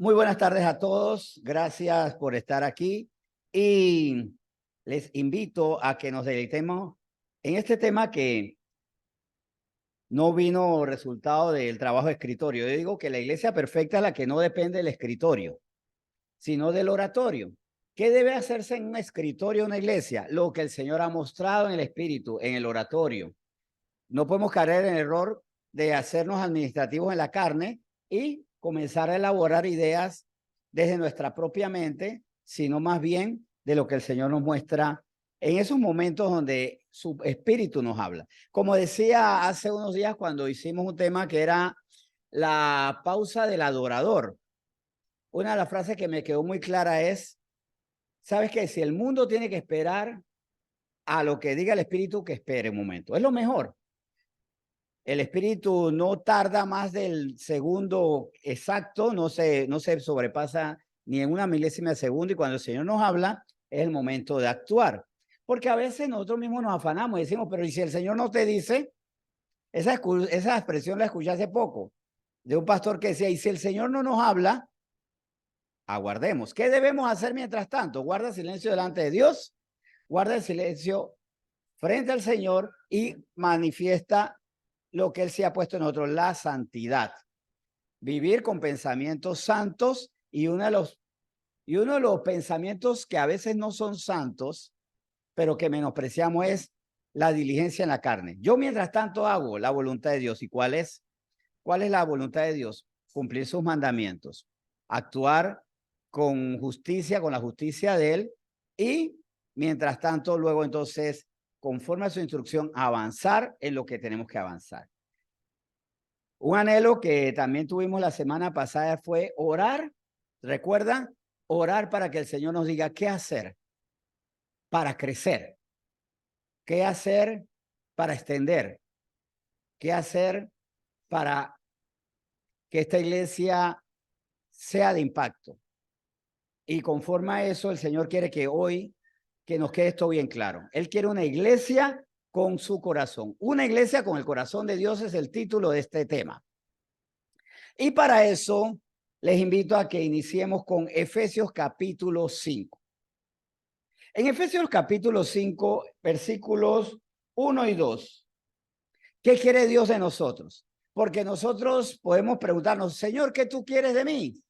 Muy buenas tardes a todos. Gracias por estar aquí y les invito a que nos deleitemos en este tema que no vino resultado del trabajo de escritorio. Yo digo que la iglesia perfecta es la que no depende del escritorio, sino del oratorio. ¿Qué debe hacerse en un escritorio de una iglesia? Lo que el Señor ha mostrado en el espíritu, en el oratorio. No podemos caer en el error de hacernos administrativos en la carne y comenzar a elaborar ideas desde nuestra propia mente, sino más bien de lo que el Señor nos muestra en esos momentos donde su espíritu nos habla. Como decía hace unos días cuando hicimos un tema que era la pausa del adorador, una de las frases que me quedó muy clara es, ¿sabes qué? Si el mundo tiene que esperar a lo que diga el espíritu, que espere un momento. Es lo mejor. El espíritu no tarda más del segundo exacto, no se sobrepasa ni en una milésima de segundo, y cuando el Señor nos habla, es el momento de actuar. Porque a veces nosotros mismos nos afanamos y decimos, pero ¿y si el Señor no te dice? Esa expresión la escuché hace poco de un pastor que decía, y si el Señor no nos habla, aguardemos. ¿Qué debemos hacer mientras tanto? Guarda silencio delante de Dios, guarda el silencio frente al Señor y manifiesta lo que Él se ha puesto en nosotros, la santidad. Vivir con pensamientos santos y uno de los pensamientos que a veces no son santos, pero que menospreciamos es la diligencia en la carne. Yo mientras tanto hago la voluntad de Dios. ¿Y cuál es? ¿Cuál es la voluntad de Dios? Cumplir sus mandamientos, actuar con justicia, con la justicia de Él y mientras tanto luego entonces, conforme a su instrucción, avanzar en lo que tenemos que avanzar. Un anhelo que también tuvimos la semana pasada fue orar. ¿Recuerdan? Orar para que el Señor nos diga qué hacer para crecer, qué hacer para extender, qué hacer para que esta iglesia sea de impacto. Y conforme a eso, el Señor quiere que hoy, que nos quede esto bien claro. Él quiere una iglesia con su corazón. Una iglesia con el corazón de Dios es el título de este tema. Y para eso les invito a que iniciemos con Efesios capítulo 5. En Efesios capítulo 5, versículos 1 y 2. ¿Qué quiere Dios de nosotros? Porque nosotros podemos preguntarnos, Señor, ¿qué tú quieres de mí?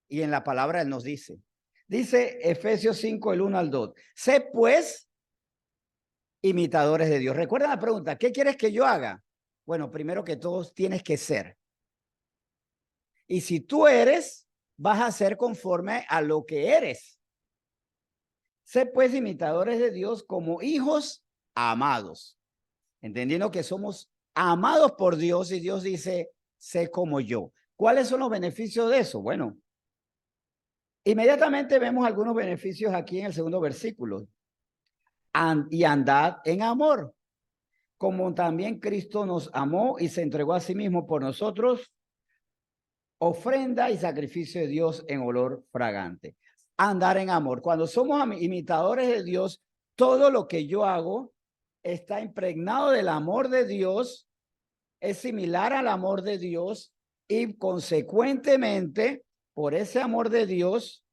Y en la palabra Él nos dice. Dice Efesios 5, el 1 al 2. Sé pues imitadores de Dios. Recuerda la pregunta, ¿qué quieres que yo haga? Bueno, primero que todo tienes que ser. Y si tú eres, vas a ser conforme a lo que eres. Sé pues imitadores de Dios como hijos amados, entendiendo que somos amados por Dios y Dios dice, sé como yo. ¿Cuáles son los beneficios de eso? Bueno, inmediatamente vemos algunos beneficios aquí en el segundo versículo. Y andad en amor, como también Cristo nos amó y se entregó a sí mismo por nosotros, ofrenda y sacrificio de Dios en olor fragante. Andar en amor. Cuando somos imitadores de Dios, todo lo que yo hago está impregnado del amor de Dios, es similar al amor de Dios y consecuentemente, por ese amor de Dios,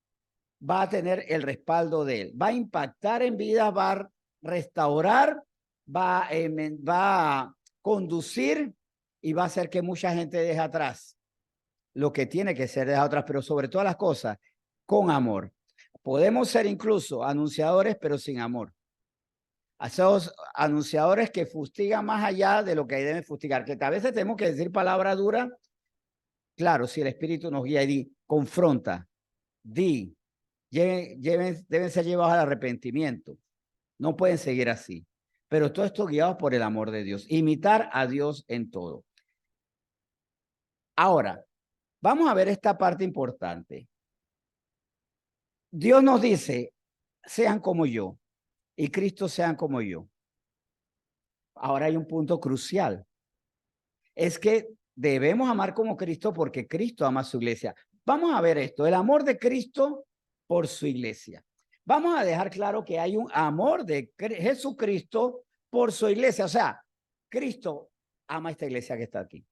va a tener el respaldo de Él. Va a impactar en vidas, va a restaurar, va a conducir y va a hacer que mucha gente deje atrás lo que tiene que ser dejado atrás, pero sobre todas las cosas, con amor. Podemos ser incluso anunciadores, pero sin amor. A esos anunciadores que fustigan más allá de lo que deben fustigar, que a veces tenemos que decir palabra dura. Claro, si el Espíritu nos guía y di, confronta, deben ser llevados al arrepentimiento. No pueden seguir así. Pero todo esto guiado por el amor de Dios. Imitar a Dios en todo. Ahora, vamos a ver esta parte importante. Dios nos dice, sean como yo, y Cristo sean como yo. Ahora hay un punto crucial. Es que debemos amar como Cristo porque Cristo ama a su iglesia. Vamos a ver esto, el amor de Cristo por su iglesia. Vamos a dejar claro que hay un amor de Jesucristo por su iglesia. O sea, Cristo ama a esta iglesia que está aquí.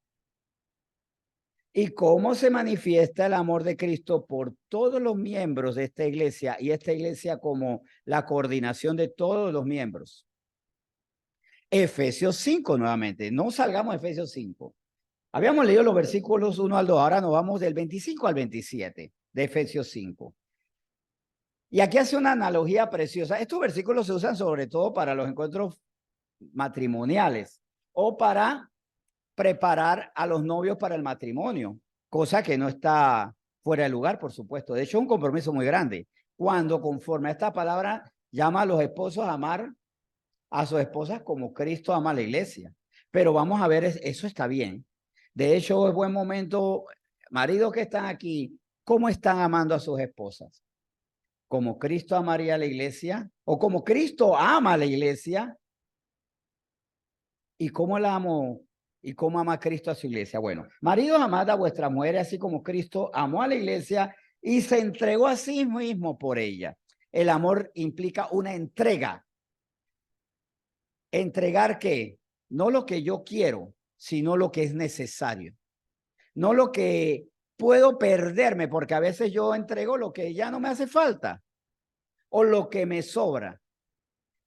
¿Y cómo se manifiesta el amor de Cristo por todos los miembros de esta iglesia y esta iglesia como la coordinación de todos los miembros? Efesios 5 nuevamente, no salgamos de Efesios 5. Habíamos leído los versículos 1 al 2, ahora nos vamos del 25 al 27 de Efesios 5. Y aquí hace una analogía preciosa. Estos versículos se usan sobre todo para los encuentros matrimoniales o para preparar a los novios para el matrimonio, cosa que no está fuera de lugar, por supuesto. De hecho, es un compromiso muy grande. Cuando conforme a esta palabra llama a los esposos a amar a sus esposas como Cristo ama a la iglesia. Pero vamos a ver, eso está bien. De hecho, es buen momento, maridos que están aquí, ¿cómo están amando a sus esposas? ¿Como Cristo amaría a la iglesia? ¿O como Cristo ama a la iglesia? ¿Y cómo la amo? ¿Y cómo ama Cristo a su iglesia? Bueno, maridos, amad a vuestras mujeres, así como Cristo amó a la iglesia y se entregó a sí mismo por ella. El amor implica una entrega. ¿Entregar qué? No lo que yo quiero, sino lo que es necesario. No lo que puedo perderme, porque a veces yo entrego lo que ya no me hace falta o lo que me sobra.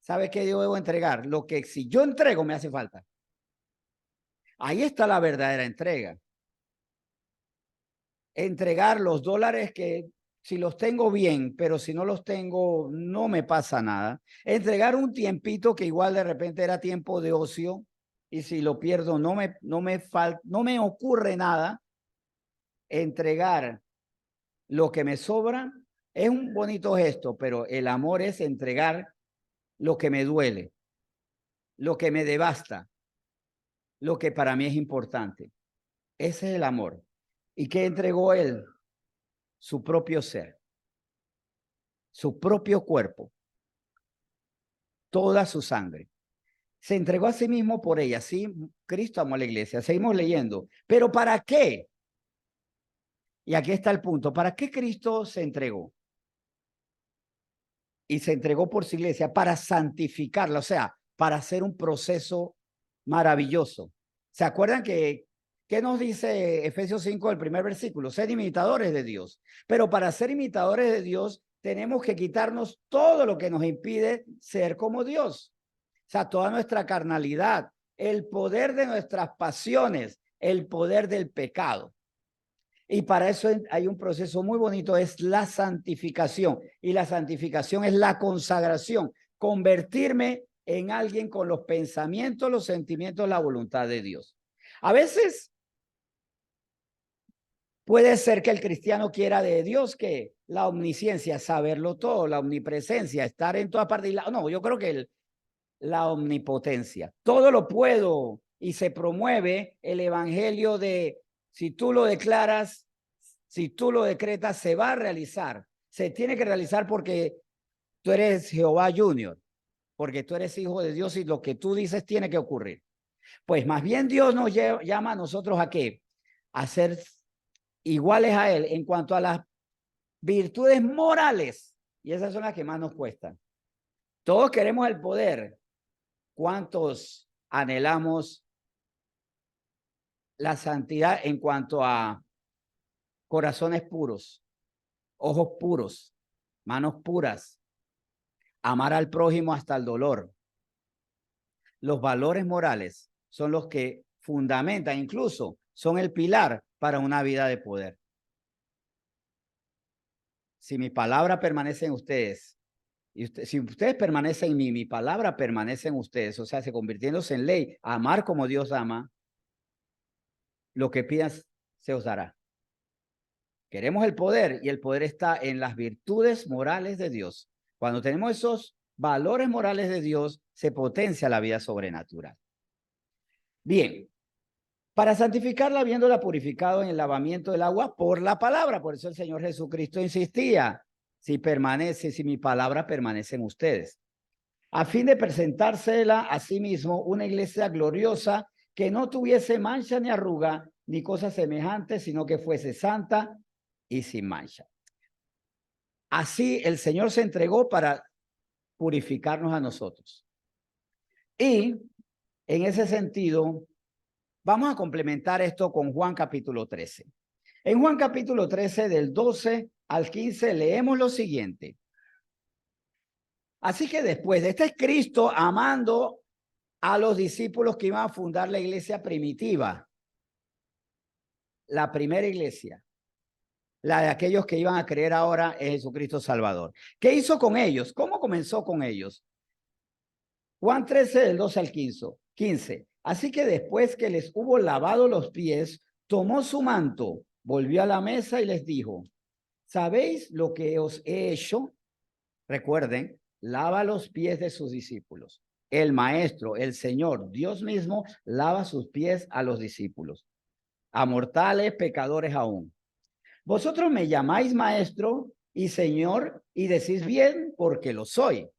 ¿Sabe qué yo debo entregar? Lo que si yo entrego me hace falta. Ahí está la verdadera entrega. Entregar los dólares que si los tengo bien, pero si no los tengo, no me pasa nada. Entregar un tiempito que igual de repente era tiempo de ocio y si lo pierdo no me ocurre nada. Entregar lo que me sobra es un bonito gesto, pero el amor es entregar lo que me duele, lo que me devasta, lo que para mí es importante. Ese es el amor. ¿Y qué entregó él? Su propio ser, su propio cuerpo, toda su sangre. Se entregó a sí mismo por ella. Sí, Cristo amó a la iglesia. Seguimos leyendo. ¿Pero para qué? Y aquí está el punto. ¿Para qué Cristo se entregó? Y se entregó por su iglesia para santificarla, o sea, para hacer un proceso maravilloso. ¿Se acuerdan qué nos dice Efesios 5, el primer versículo? Ser imitadores de Dios. Pero para ser imitadores de Dios tenemos que quitarnos todo lo que nos impide ser como Dios. O sea, toda nuestra carnalidad, el poder de nuestras pasiones, el poder del pecado. Y para eso hay un proceso muy bonito, es la santificación. Y la santificación es la consagración, convertirme en alguien con los pensamientos, los sentimientos, la voluntad de Dios. A veces puede ser que el cristiano quiera de Dios que la omnisciencia, saberlo todo, la omnipresencia, estar en toda parte. No, yo creo que la omnipotencia. Todo lo puedo y se promueve el evangelio de si tú lo declaras, si tú lo decretas, se va a realizar. Se tiene que realizar porque tú eres Jehová Junior, porque tú eres hijo de Dios y lo que tú dices tiene que ocurrir. Pues más bien Dios nos llama a nosotros a qué? A ser iguales a Él en cuanto a las virtudes morales. Y esas son las que más nos cuestan. Todos queremos el poder. ¿Cuántos anhelamos la santidad en cuanto a corazones puros, ojos puros, manos puras, amar al prójimo hasta el dolor? Los valores morales son los que fundamentan, incluso son el pilar para una vida de poder. Si mi palabra permanece en ustedes, y si ustedes permanecen en mí, mi palabra permanece en ustedes, o sea, se convirtiéndose en ley, amar como Dios ama, lo que pidas se os dará. Queremos el poder y el poder está en las virtudes morales de Dios. Cuando tenemos esos valores morales de Dios, se potencia la vida sobrenatural. Bien, para santificarla, habiéndola purificado en el lavamiento del agua por la palabra. Por eso el Señor Jesucristo insistía, si mi palabra permanece en ustedes, a fin de presentársela a sí mismo una iglesia gloriosa que no tuviese mancha ni arruga ni cosa semejante, sino que fuese santa y sin mancha. Así el Señor se entregó para purificarnos a nosotros. Y en ese sentido, vamos a complementar esto con Juan capítulo 13. En Juan capítulo 13, del 12 al 15, leemos lo siguiente. Así que después de este es Cristo amando a los discípulos que iban a fundar la iglesia primitiva, la primera iglesia, la de aquellos que iban a creer ahora en Jesucristo Salvador. ¿Qué hizo con ellos? ¿Cómo comenzó con ellos? Juan 13, del 12 al 15. Así que después que les hubo lavado los pies, tomó su manto, volvió a la mesa y les dijo, ¿sabéis lo que os he hecho? Recuerden, lava los pies de sus discípulos. El maestro, el Señor, Dios mismo, lava sus pies a los discípulos, a mortales pecadores aún. Vosotros me llamáis maestro y Señor y decís bien porque lo soy.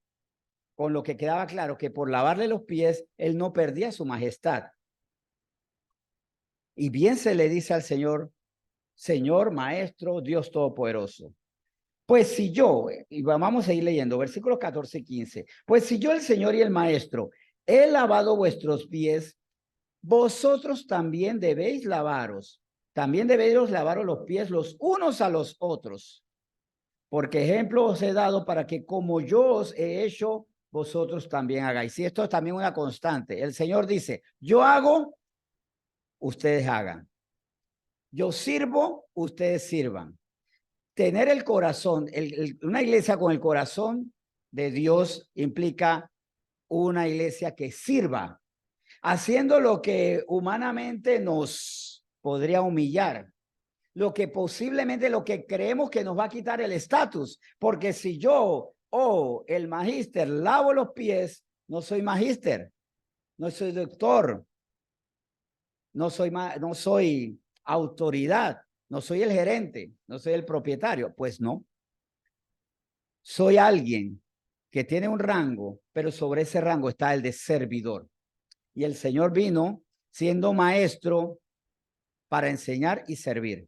Con lo que quedaba claro que por lavarle los pies, él no perdía su majestad. Y bien se le dice al Señor, Señor, Maestro, Dios Todopoderoso. Pues si yo, y vamos a ir leyendo, versículos 14 y 15, pues si yo, el Señor y el Maestro, he lavado vuestros pies, vosotros también debéis lavaros. También debéis lavaros los pies los unos a los otros. Porque ejemplo os he dado para que como yo os he hecho, vosotros también hagáis. Y esto es también una constante. El Señor dice, yo hago, ustedes hagan. Yo sirvo, ustedes sirvan. Tener el corazón, una iglesia con el corazón de Dios implica una iglesia que sirva, haciendo lo que humanamente nos podría humillar, lo que posiblemente lo que creemos que nos va a quitar el estatus, porque si yo o el magíster lavo los pies, no soy magíster, no soy doctor, no soy autoridad, no soy el gerente, no soy el propietario, pues no. Soy alguien que tiene un rango, pero sobre ese rango está el de servidor. Y el Señor vino siendo maestro para enseñar y servir,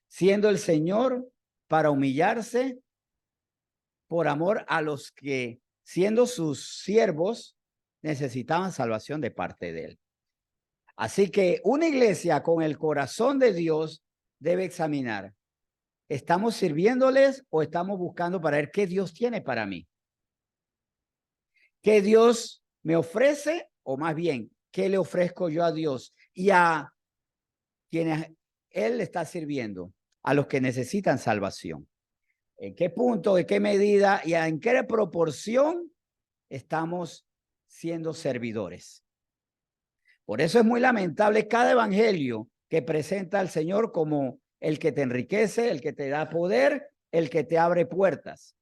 siendo el Señor para humillarse por amor a los que, siendo sus siervos, necesitaban salvación de parte de él. Así que una iglesia con el corazón de Dios debe examinar, ¿estamos sirviéndoles o estamos buscando para ver qué Dios tiene para mí? ¿Qué Dios me ofrece? O más bien, ¿qué le ofrezco yo a Dios y a quienes Él le está sirviendo? A los que necesitan salvación. ¿En qué punto, en qué medida y en qué proporción estamos siendo servidores? Por eso es muy lamentable cada evangelio que presenta al Señor como el que te enriquece, el que te da poder, el que te abre puertas.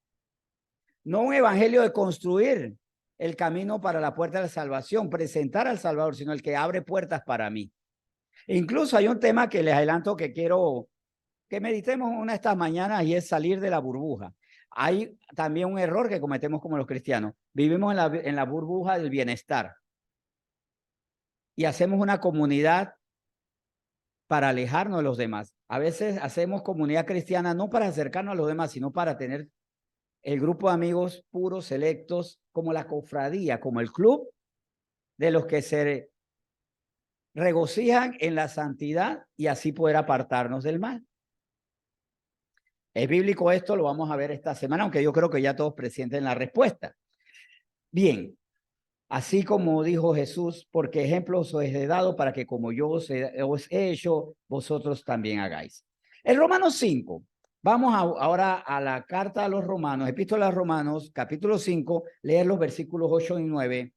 No un evangelio de construir el camino para la puerta de la salvación, presentar al Salvador, sino el que abre puertas para mí. Incluso hay un tema que les adelanto que quiero que meditemos una de estas mañanas y es salir de la burbuja. Hay también un error que cometemos como los cristianos. Vivimos en la burbuja del bienestar y hacemos una comunidad para alejarnos de los demás. A veces hacemos comunidad cristiana no para acercarnos a los demás, sino para tener el grupo de amigos puros, selectos, como la cofradía, como el club de los que se regocijan en la santidad y así poder apartarnos del mal. ¿Es bíblico esto? Lo vamos a ver esta semana, aunque yo creo que ya todos presienten la respuesta. Bien, así como dijo Jesús, porque ejemplos os he dado para que como yo os he hecho, vosotros también hagáis. En Romanos 5, vamos ahora a la carta a los Romanos, epístola a los Romanos, capítulo 5, leer los versículos 8 y 9,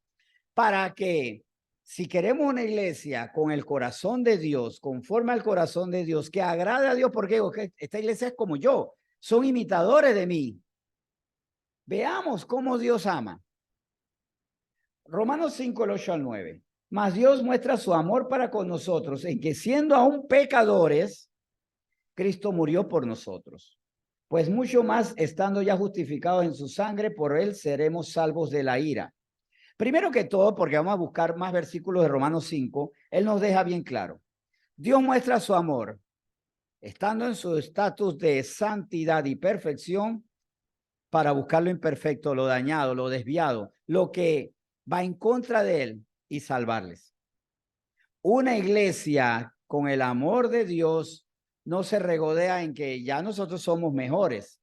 para que si queremos una iglesia con el corazón de Dios, conforme al corazón de Dios, que agrade a Dios, porque esta iglesia es como yo, son imitadores de mí. Veamos cómo Dios ama. Romanos 5, el 8 al 9. Mas Dios muestra su amor para con nosotros en que siendo aún pecadores, Cristo murió por nosotros. Pues mucho más estando ya justificados en su sangre, por él seremos salvos de la ira. Primero que todo, porque vamos a buscar más versículos de Romanos 5, él nos deja bien claro. Dios muestra su amor, estando en su estatus de santidad y perfección, para buscar lo imperfecto, lo dañado, lo desviado, lo que va en contra de él y salvarles. Una iglesia con el amor de Dios no se regodea en que ya nosotros somos mejores.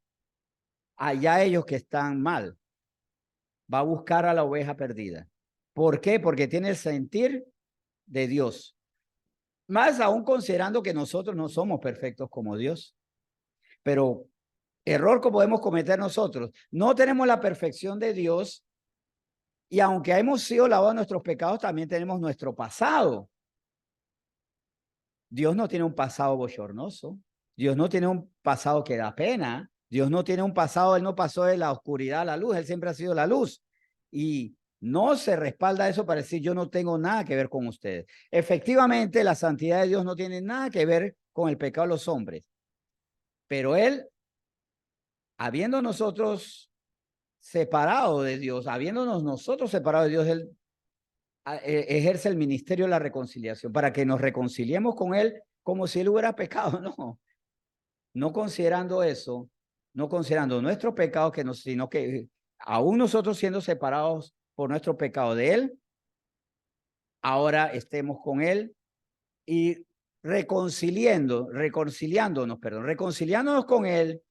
Allá ellos que están mal. Va a buscar a la oveja perdida. ¿Por qué? Porque tiene el sentir de Dios. Más aún considerando que nosotros no somos perfectos como Dios. Pero error que podemos cometer nosotros. No tenemos la perfección de Dios y aunque hemos sido lavados nuestros pecados, también tenemos nuestro pasado. Dios no tiene un pasado bochornoso. Dios no tiene un pasado que da pena. Dios no tiene un pasado, Él no pasó de la oscuridad a la luz, Él siempre ha sido la luz. Y no se respalda eso para decir yo no tengo nada que ver con ustedes. Efectivamente, la santidad de Dios no tiene nada que ver con el pecado de los hombres. Pero Él, habiendo nosotros separado de Dios, habiéndonos nosotros separado de Dios, Él ejerce el ministerio de la reconciliación para que nos reconciliemos con Él como si Él hubiera pecado. No considerando eso, no considerando nuestro pecado, sino que aún nosotros siendo separados por nuestro pecado de Él, ahora estemos con Él y reconciliándonos con Él,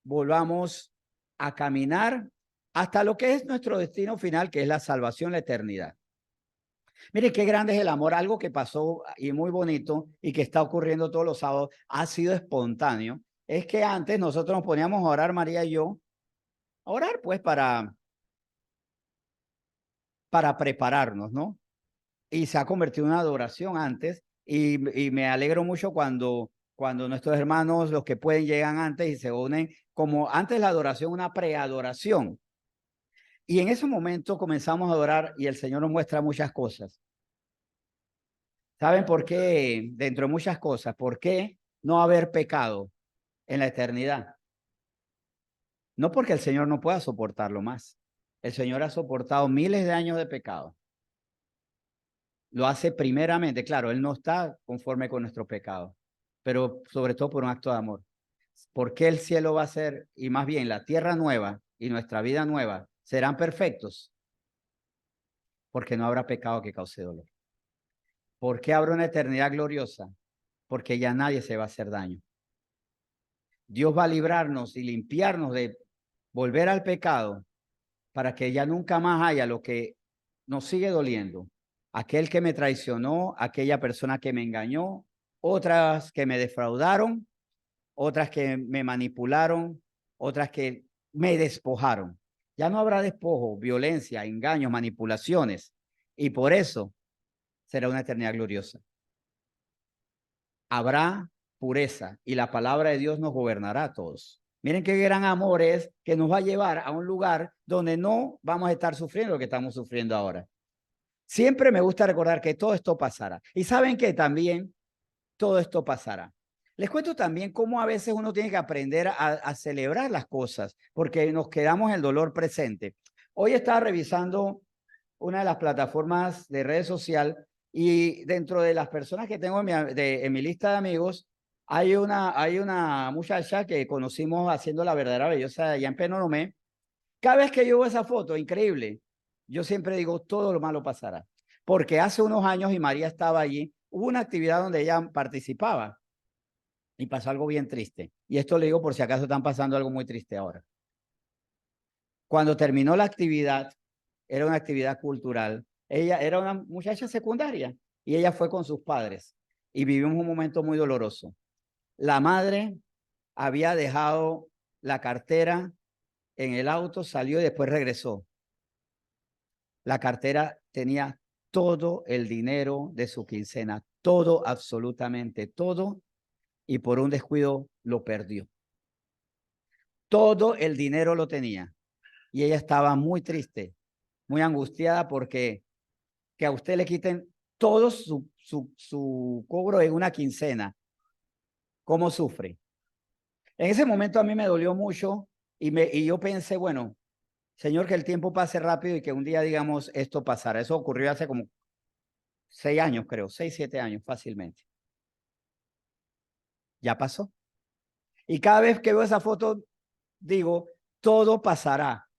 volvamos a caminar hasta lo que es nuestro destino final, que es la salvación, la eternidad. Mire qué grande es el amor, algo que pasó y muy bonito y que está ocurriendo todos los sábados, ha sido espontáneo. Es que antes nosotros nos poníamos a orar, María y yo, a orar pues para prepararnos, ¿no? Y se ha convertido en una adoración antes y me alegro mucho cuando nuestros hermanos, los que pueden, llegan antes y se unen, como antes la adoración, una preadoración. Y en ese momento comenzamos a adorar y el Señor nos muestra muchas cosas. ¿Saben por qué? Dentro de muchas cosas, ¿por qué no haber pecado en la eternidad? No porque el Señor no pueda soportarlo más. El Señor ha soportado miles de años de pecado. Lo hace primeramente, claro, Él no está conforme con nuestro pecado, pero sobre todo por un acto de amor. ¿Por qué el cielo va a ser, y más bien la tierra nueva y nuestra vida nueva, serán perfectos? Porque no habrá pecado que cause dolor. ¿Por qué habrá una eternidad gloriosa? Porque ya nadie se va a hacer daño. Dios va a librarnos y limpiarnos de volver al pecado para que ya nunca más haya lo que nos sigue doliendo. Aquel que me traicionó, aquella persona que me engañó, otras que me defraudaron, otras que me manipularon, otras que me despojaron. Ya no habrá despojo, violencia, engaños, manipulaciones. Y por eso será una eternidad gloriosa. Habrá pureza y la palabra de Dios nos gobernará a todos. Miren qué gran amor es que nos va a llevar a un lugar donde no vamos a estar sufriendo lo que estamos sufriendo ahora. Siempre me gusta recordar que todo esto pasará. Y saben que también todo esto pasará. Les cuento también cómo a veces uno tiene que aprender a celebrar las cosas, porque nos quedamos en el dolor presente. Hoy estaba revisando una de las plataformas de redes social y dentro de las personas que tengo en mi lista de amigos, hay una muchacha que conocimos haciendo La Verdadera Belleza allá en Penonomé. Cada vez que yo veo esa foto, increíble, yo siempre digo, todo lo malo pasará. Porque hace unos años y María estaba allí, hubo una actividad donde ella participaba y pasó algo bien triste. Y esto le digo por si acaso están pasando algo muy triste ahora. Cuando terminó la actividad, era una actividad cultural. Ella era una muchacha secundaria y ella fue con sus padres y vivimos un momento muy doloroso. La madre había dejado la cartera en el auto, salió y después regresó. La cartera tenía todo el dinero de su quincena, todo, absolutamente todo, y por un descuido lo perdió. Todo el dinero lo tenía y ella estaba muy triste, muy angustiada porque que a usted le quiten todo su cobro en una quincena. ¿Cómo sufre? En ese momento a mí me dolió mucho y yo pensé, bueno, Señor, que el tiempo pase rápido y que un día, digamos, esto pasara. Eso ocurrió hace como 6 años, creo, 6, 7 años fácilmente. Ya pasó. Y cada vez que veo esa foto, digo, todo pasará.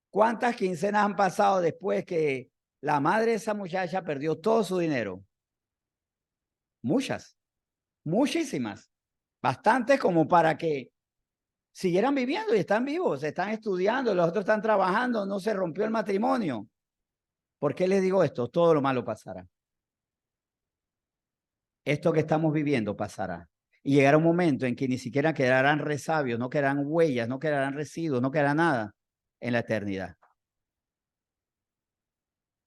¿Cuántas quincenas han pasado después que la madre de esa muchacha perdió todo su dinero? Muchas, muchísimas. Bastante como para que siguieran viviendo y están vivos, están estudiando, los otros están trabajando, no se rompió el matrimonio. ¿Por qué les digo esto? Todo lo malo pasará. Esto que estamos viviendo pasará. Y llegará un momento en que ni siquiera quedarán resabios, no quedarán huellas, no quedarán residuos, no quedará nada en la eternidad.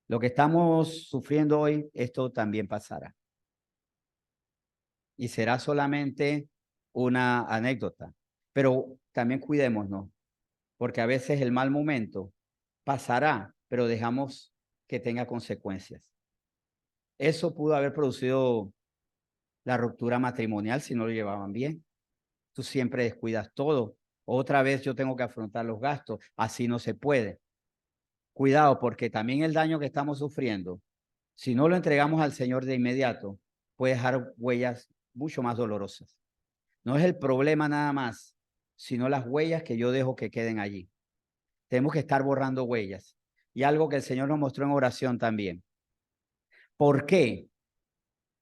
Lo que estamos sufriendo hoy, esto también pasará. Y será solamente una anécdota. Pero también cuidémonos, porque a veces el mal momento pasará, pero dejamos que tenga consecuencias. Eso pudo haber producido la ruptura matrimonial si no lo llevaban bien. Tú siempre descuidas todo. Otra vez yo tengo que afrontar los gastos. Así no se puede. Cuidado, porque también el daño que estamos sufriendo, si no lo entregamos al Señor de inmediato, puede dejar huellas mucho más dolorosas. No es el problema nada más, sino las huellas que yo dejo que queden allí. Tenemos que estar borrando huellas. Y algo que el Señor nos mostró en oración también. ¿Por qué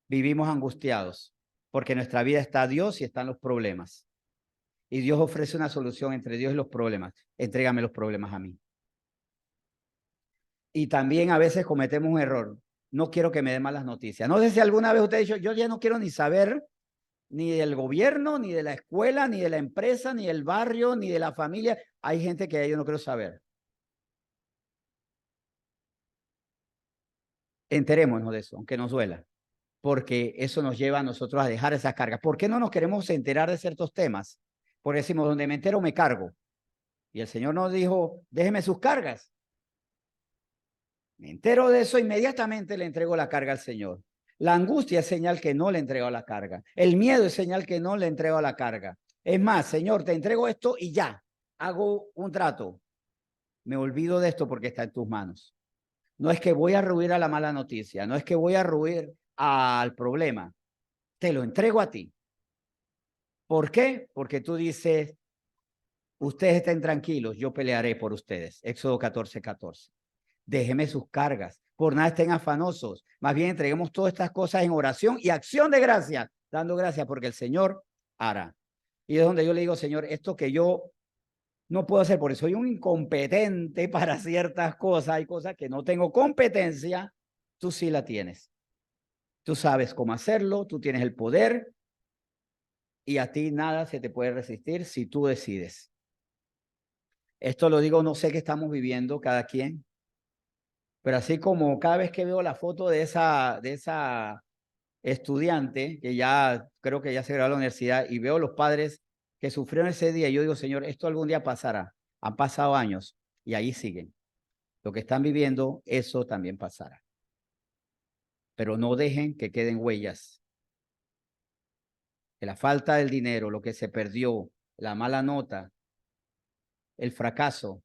vivimos angustiados? Porque nuestra vida está a Dios y están los problemas. Y Dios ofrece una solución entre Dios y los problemas. Entrégame los problemas a mí. Y también a veces cometemos un error. No quiero que me den malas noticias. No sé si alguna vez usted ha dicho, yo ya no quiero ni saber ni del gobierno, ni de la escuela, ni de la empresa, ni del barrio, ni de la familia. Hay gente que yo no quiero saber. Enterémonos de eso, aunque nos duela, porque eso nos lleva a nosotros a dejar esas cargas. ¿Por qué no nos queremos enterar de ciertos temas? Porque decimos, donde me entero me cargo. Y el Señor nos dijo, déjeme sus cargas. Me entero de eso, inmediatamente le entrego la carga al Señor. La angustia es señal que no le entrego la carga. El miedo es señal que no le entrego la carga. Es más, Señor, te entrego esto y ya, hago un trato. Me olvido de esto porque está en tus manos. No es que voy a arruinar a la mala noticia, no es que voy a arruinar al problema. Te lo entrego a ti. ¿Por qué? Porque tú dices, ustedes estén tranquilos, yo pelearé por ustedes. Éxodo 14:14. Déjeme sus cargas, por nada estén afanosos. Más bien entreguemos todas estas cosas en oración y acción de gracias, dando gracias porque el Señor hará. Y es donde yo le digo, Señor, esto que yo no puedo hacer porque soy un incompetente para ciertas cosas, hay cosas que no tengo competencia, tú sí la tienes. Tú sabes cómo hacerlo, tú tienes el poder y a ti nada se te puede resistir si tú decides. Esto lo digo, no sé qué estamos viviendo cada quien, pero así como cada vez que veo la foto de esa estudiante, que ya creo que ya se graduó de la universidad, y veo los padres que sufrieron ese día, yo digo, Señor, esto algún día pasará. Han pasado años y ahí siguen. Lo que están viviendo, eso también pasará. Pero no dejen que queden huellas. Que la falta del dinero, lo que se perdió, la mala nota, el fracaso,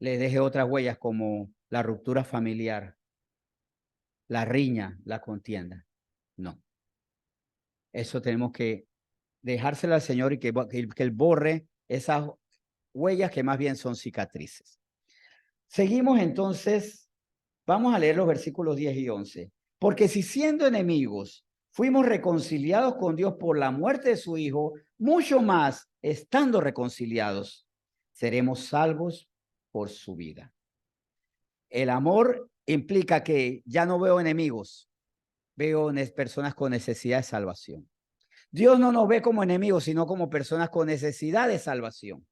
les deje otras huellas como la ruptura familiar, la riña, la contienda. No. Eso tenemos que dejárselo al Señor y que Él borre esas huellas que más bien son cicatrices. Seguimos entonces, vamos a leer los versículos 10 y 11. Porque si siendo enemigos fuimos reconciliados con Dios por la muerte de su Hijo, mucho más, estando reconciliados, seremos salvos por su vida. El amor implica que ya no veo enemigos, veo personas con necesidad de salvación. Dios no nos ve como enemigos, sino como personas con necesidad de salvación.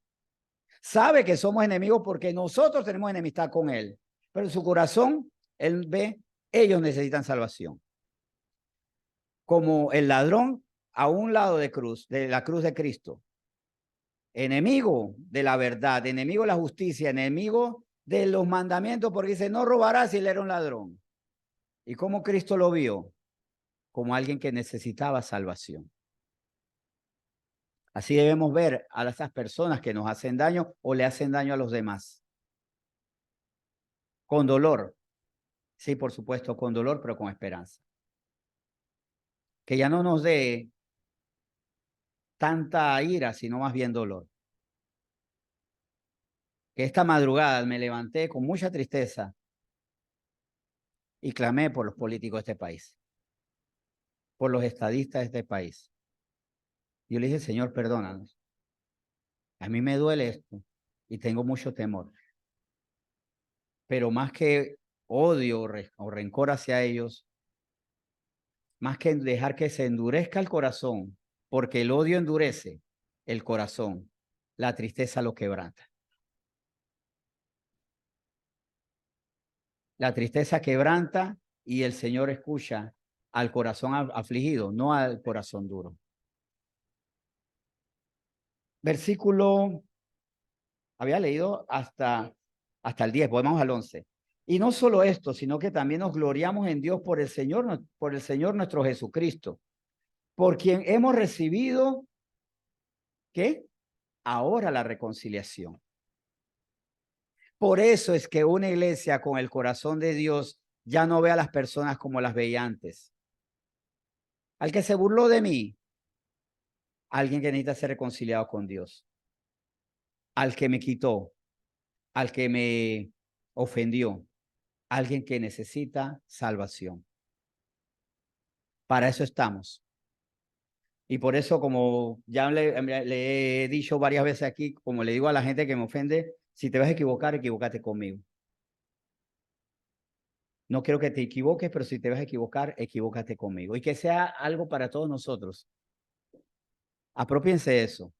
Sabe que somos enemigos porque nosotros tenemos enemistad con Él, pero en su corazón, Él ve, ellos necesitan salvación. Como el ladrón a un lado de la cruz de Cristo, enemigo de la verdad, enemigo de la justicia, enemigo de los mandamientos, porque dice, no robarás si él era un ladrón. ¿Y cómo Cristo lo vio? Como alguien que necesitaba salvación. Así debemos ver a esas personas que nos hacen daño o le hacen daño a los demás. Con dolor. Sí, por supuesto, con dolor, pero con esperanza. Que ya no nos dé tanta ira, sino más bien dolor. Que esta madrugada me levanté con mucha tristeza y clamé por los políticos de este país. por los estadistas de este país. Yo le dije, Señor, perdónanos. A mí me duele esto y tengo mucho temor. Pero más que odio o rencor hacia ellos, más que dejar que se endurezca el corazón, porque el odio endurece el corazón, la tristeza lo quebranta. La tristeza quebranta y el Señor escucha al corazón afligido, no al corazón duro. Versículo, había leído hasta el 10, vamos al 11. Y no solo esto, sino que también nos gloriamos en Dios por el Señor nuestro Jesucristo, por quien hemos recibido, ¿qué? Ahora la reconciliación. Por eso es que una iglesia con el corazón de Dios ya no ve a las personas como las veía antes. Al que se burló de mí, alguien que necesita ser reconciliado con Dios. Al que me quitó, al que me ofendió, alguien que necesita salvación. Para eso estamos. Y por eso, como ya le he dicho varias veces aquí, como le digo a la gente que me ofende, si te vas a equivocar, equivócate conmigo. No quiero que te equivoques, pero si te vas a equivocar, equivócate conmigo. Y que sea algo para todos nosotros. Apropiense eso.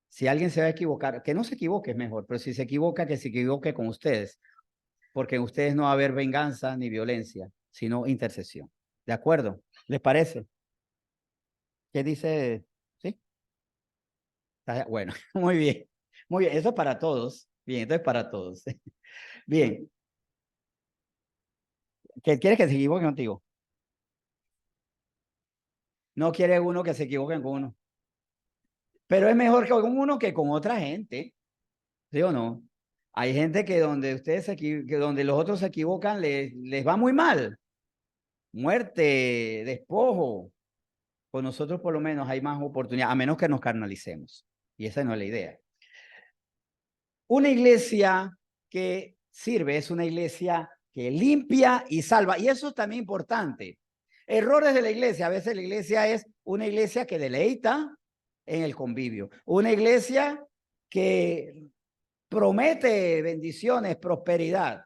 Si alguien se va a equivocar, que no se equivoque es mejor, pero si se equivoca, que se equivoque con ustedes, porque en ustedes no va a haber venganza ni violencia, sino intercesión. ¿De acuerdo? ¿Les parece? ¿Qué dice? ¿Sí? Bueno, muy bien. Muy bien, eso es para todos. Bien, esto es para todos. Bien. ¿Qué quieres que se equivoque contigo? No quiere uno que se equivoquen con uno. Pero es mejor que con uno que con otra gente. ¿Sí o no? Hay gente que donde que donde los otros se equivocan les va muy mal. Muerte, despojo. Con nosotros por lo menos hay más oportunidad, a menos que nos carnalicemos. Y esa no es la idea. Una iglesia que sirve es una iglesia que limpia y salva. Y eso es también importante. Errores de la iglesia. A veces la iglesia es una iglesia que deleita en el convivio. Una iglesia que promete bendiciones, prosperidad.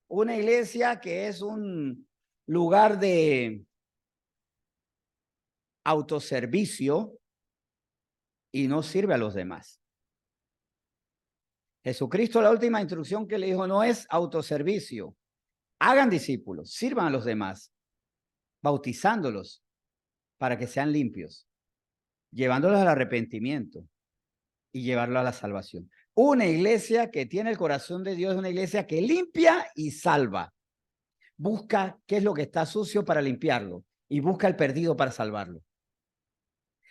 Una iglesia que es un lugar de autoservicio y no sirve a los demás. Jesucristo, la última instrucción que le dijo no es autoservicio. Hagan discípulos, sirvan a los demás, bautizándolos para que sean limpios, llevándolos al arrepentimiento y llevarlos a la salvación. Una iglesia que tiene el corazón de Dios es una iglesia que limpia y salva. Busca qué es lo que está sucio para limpiarlo y busca el perdido para salvarlo.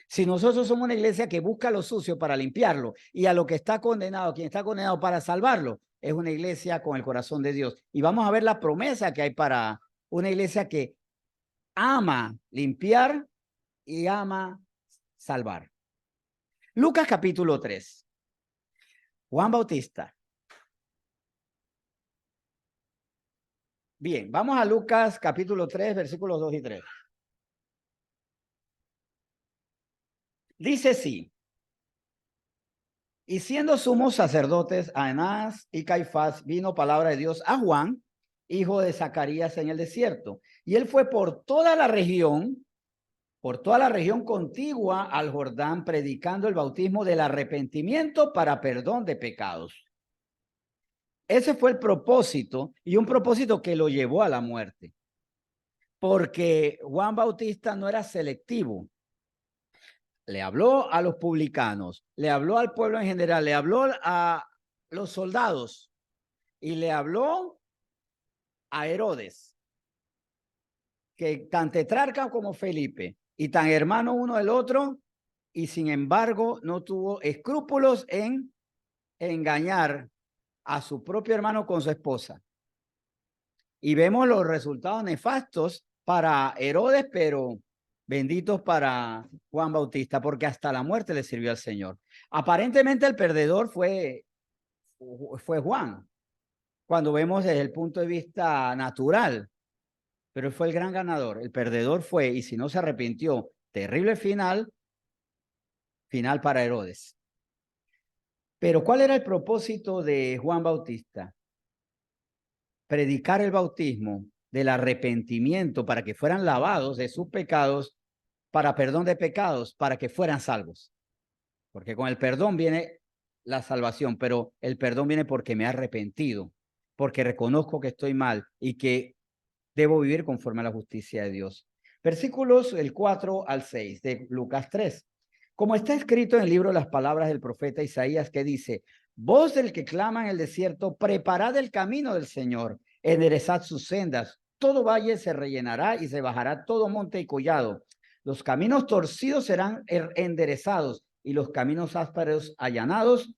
Si nosotros somos una iglesia que busca lo sucio para limpiarlo y a lo que está condenado, quien está condenado para salvarlo, es una iglesia con el corazón de Dios. Y vamos a ver la promesa que hay para una iglesia que ama limpiar y ama salvar. Lucas capítulo 3. Juan Bautista. Bien, vamos a Lucas capítulo 3, versículos 2 y 3. Dice así. Y siendo sumos sacerdotes, Anás y Caifás, vino palabra de Dios a Juan, hijo de Zacarías, en el desierto. Y él fue por toda la región contigua al Jordán, predicando el bautismo del arrepentimiento para perdón de pecados. Ese fue el propósito, y un propósito que lo llevó a la muerte. Porque Juan Bautista no era selectivo. Le habló a los publicanos, le habló al pueblo en general, le habló a los soldados y le habló a Herodes, que tan tetrarca como Felipe y tan hermano uno del otro, y sin embargo no tuvo escrúpulos en engañar a su propio hermano con su esposa. Y vemos los resultados nefastos para Herodes, pero benditos para Juan Bautista, porque hasta la muerte le sirvió al Señor. Aparentemente el perdedor fue Juan, cuando vemos desde el punto de vista natural. pero él fue el gran ganador. El perdedor fue, y si no se arrepintió, terrible final para Herodes. Pero ¿cuál era el propósito de Juan Bautista? Predicar el bautismo del arrepentimiento para que fueran lavados de sus pecados, para perdón de pecados, para que fueran salvos. Porque con el perdón viene la salvación, pero el perdón viene porque me he arrepentido, porque reconozco que estoy mal y que debo vivir conforme a la justicia de Dios. Versículos del 4 al 6 de Lucas 3. Como está escrito en el libro las palabras del profeta Isaías que dice, voz del que clama en el desierto, preparad el camino del Señor, enderezad sus sendas, todo valle se rellenará y se bajará todo monte y collado. Los caminos torcidos serán enderezados y los caminos ásperos allanados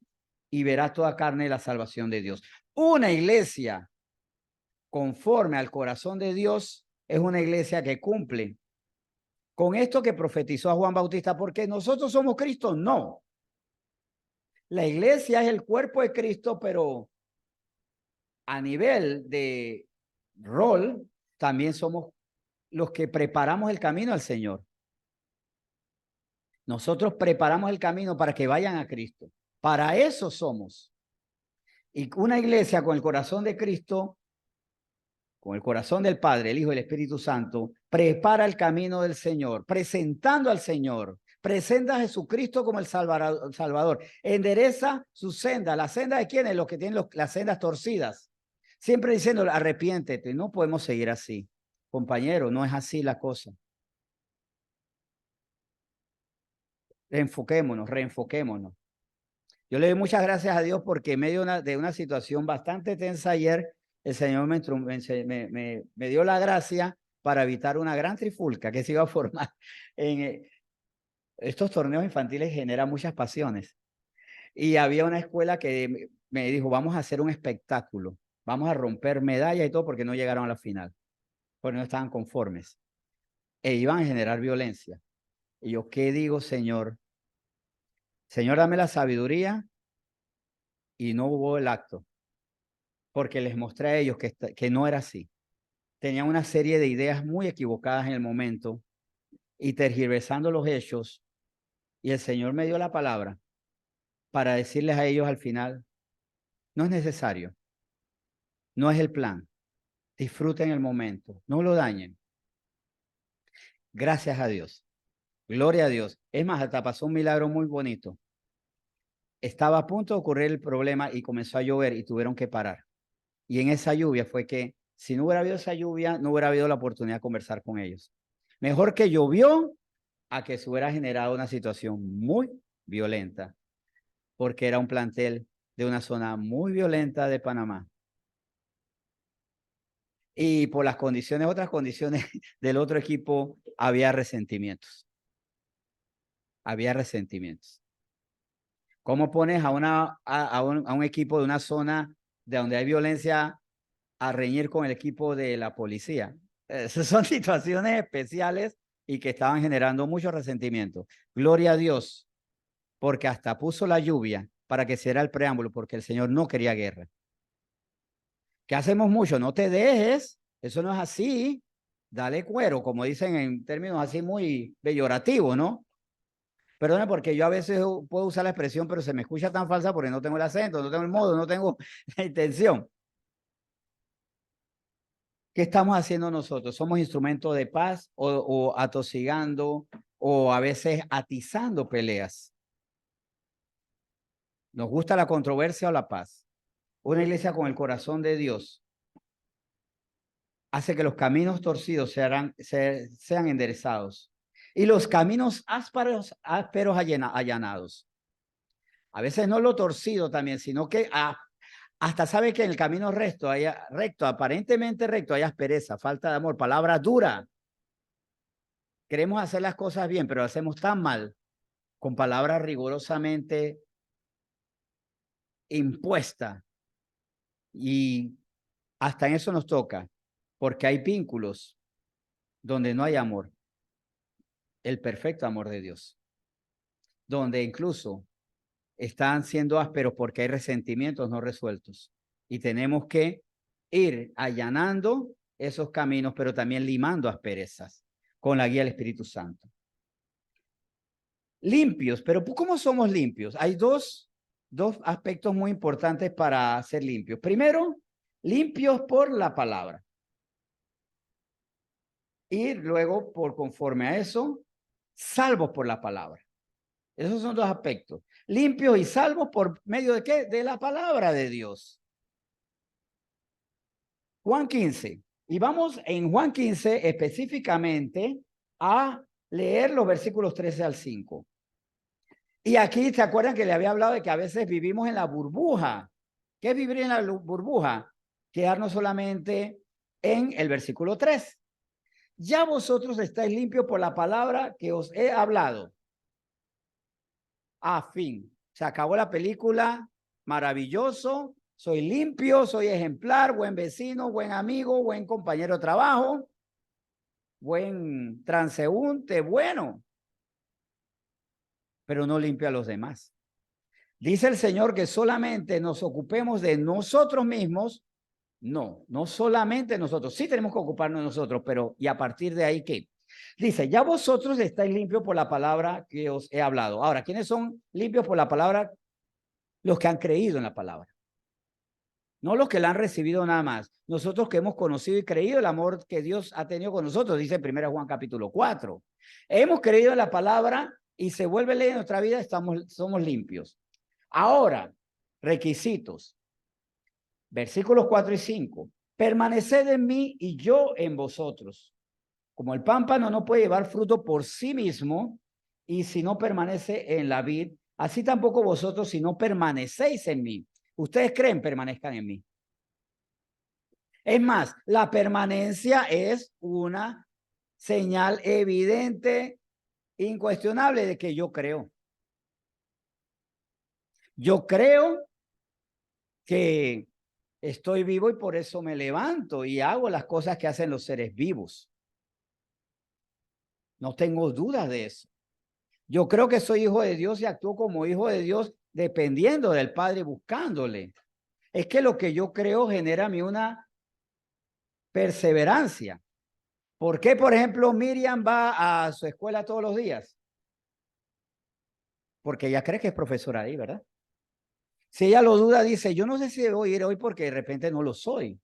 y verá toda carne la salvación de Dios. Una iglesia conforme al corazón de Dios es una iglesia que cumple con esto que profetizó a Juan Bautista, porque nosotros somos Cristo, no. La iglesia es el cuerpo de Cristo, pero a nivel de rol, también somos los que preparamos el camino al Señor. Nosotros preparamos el camino para que vayan a Cristo. Para eso somos. Y una iglesia con el corazón de Cristo, con el corazón del Padre, el Hijo y el Espíritu Santo, prepara el camino del Señor, presentando al Señor, presenta a Jesucristo como el Salvador, endereza su senda. ¿La senda de quiénes? Los que tienen las sendas torcidas. Siempre diciendo, arrepiéntete. No podemos seguir así. Compañero, no es así la cosa. Reenfoquémonos. Yo le doy muchas gracias a Dios porque en medio de una situación bastante tensa ayer, el Señor me dio la gracia para evitar una gran trifulca que se iba a formar. Estos torneos infantiles generan muchas pasiones. Y había una escuela que me dijo, vamos a hacer un espectáculo, vamos a romper medallas y todo porque no llegaron a la final, porque no estaban conformes. E iban a generar violencia. Y yo, ¿qué digo, Señor? Señor, dame la sabiduría, y no hubo el acto, porque les mostré a ellos que no era así. Tenían una serie de ideas muy equivocadas en el momento y tergiversando los hechos, y el Señor me dio la palabra para decirles a ellos al final, no es necesario, no es el plan, disfruten el momento, no lo dañen. Gracias a Dios, gloria a Dios. Es más, hasta pasó un milagro muy bonito. Estaba a punto de ocurrir el problema y comenzó a llover y tuvieron que parar. Y en esa lluvia fue que, si no hubiera habido esa lluvia, no hubiera habido la oportunidad de conversar con ellos. Mejor que llovió a que se hubiera generado una situación muy violenta, porque era un plantel de una zona muy violenta de Panamá. Y por las condiciones, otras condiciones del otro equipo, había resentimientos. Había resentimientos. ¿Cómo pones a un equipo de una zona de donde hay violencia a reñir con el equipo de la policía? Esas son situaciones especiales y que estaban generando mucho resentimiento. Gloria a Dios, porque hasta puso la lluvia para que se diera el preámbulo, porque el Señor no quería guerra. ¿Qué hacemos mucho? No te dejes, eso no es así. Dale cuero, como dicen en términos así muy peyorativos, ¿no? Perdone porque yo a veces puedo usar la expresión, pero se me escucha tan falsa porque no tengo el acento, no tengo el modo, no tengo la intención. ¿Qué estamos haciendo nosotros? ¿Somos instrumentos de paz o atosigando o a veces atizando peleas? ¿Nos gusta la controversia o la paz? Una iglesia con el corazón de Dios hace que los caminos torcidos sean enderezados y los caminos ásperos allanados. A veces no lo torcido también, sino que hasta sabe que en el camino recto, aparentemente recto, hay aspereza, falta de amor, palabra dura. Queremos hacer las cosas bien, pero lo hacemos tan mal, con palabras rigurosamente impuestas. Y hasta en eso nos toca, porque hay vínculos donde no hay amor, el perfecto amor de Dios, donde incluso están siendo ásperos porque hay resentimientos no resueltos. Y tenemos que ir allanando esos caminos, pero también limando asperezas con la guía del Espíritu Santo. Limpios, pero ¿cómo somos limpios? Hay dos aspectos muy importantes para ser limpios. Primero, limpios por la palabra. Y luego, por conforme a eso, salvos por la palabra. Esos son dos aspectos. Limpios y salvos por medio de ¿qué? De la palabra de Dios. Juan 15. Y vamos en Juan 15 específicamente a leer los versículos 13 al 5. Y aquí, ¿se acuerdan que le había hablado de que a veces vivimos en la burbuja? ¿Qué es vivir en la burbuja? Quedarnos solamente en el versículo 3. Ya vosotros estáis limpios por la palabra que os he hablado. A fin. Se acabó la película. Maravilloso. Soy limpio, soy ejemplar, buen vecino, buen amigo, buen compañero de trabajo, buen transeúnte, bueno. Pero no limpio a los demás. Dice el Señor que solamente nos ocupemos de nosotros mismos. No solamente nosotros. Sí tenemos que ocuparnos de nosotros, pero ¿y a partir de ahí qué? Dice, ya vosotros estáis limpios por la palabra que os he hablado. Ahora, ¿quiénes son limpios por la palabra? Los que han creído en la palabra. No los que la han recibido nada más. Nosotros que hemos conocido y creído el amor que Dios ha tenido con nosotros, dice 1 Juan capítulo 4. Hemos creído en la palabra y se vuelve ley en nuestra vida, somos limpios. Ahora, requisitos. Versículos 4 y 5. Permaneced en mí y yo en vosotros. Como el pámpano no puede llevar fruto por sí mismo y si no permanece en la vid, así tampoco vosotros si no permanecéis en mí. Ustedes creen, permanezcan en mí. Es más, la permanencia es una señal evidente, incuestionable de que yo creo. Yo creo que estoy vivo y por eso me levanto y hago las cosas que hacen los seres vivos. No tengo dudas de eso. Yo creo que soy hijo de Dios y actúo como hijo de Dios dependiendo del Padre, buscándole. Es que lo que yo creo genera a mí una perseverancia. ¿Por qué, por ejemplo, Miriam va a su escuela todos los días? Porque ella cree que es profesora ahí, ¿verdad? Si ella lo duda, dice, yo no sé si debo ir hoy porque de repente no lo soy.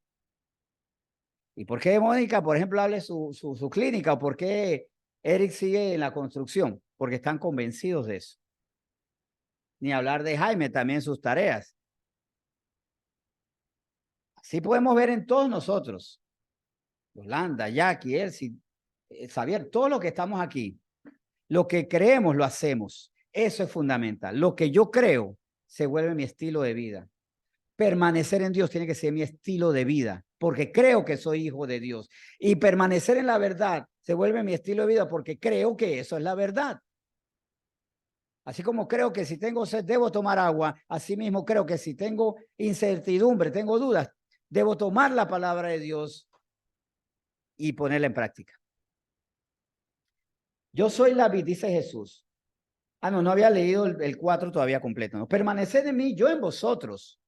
¿Y por qué Mónica, por ejemplo, hable su clínica? ¿O por qué Eric sigue en la construcción? Porque están convencidos de eso. Ni hablar de Jaime, también sus tareas. Así podemos ver en todos nosotros. Yolanda, Jackie, Elsie, Xavier, todos los que estamos aquí. Lo que creemos lo hacemos. Eso es fundamental. Lo que yo creo se vuelve mi estilo de vida. Permanecer en Dios tiene que ser mi estilo de vida, porque creo que soy hijo de Dios. Y permanecer en la verdad se vuelve mi estilo de vida porque creo que eso es la verdad. Así como creo que si tengo sed debo tomar agua, así mismo creo que si tengo incertidumbre, tengo dudas, debo tomar la palabra de Dios y ponerla en práctica. Yo soy la vid, dice Jesús. No había leído el 4 todavía completo. ¿No? Permaneced en mí, yo en vosotros.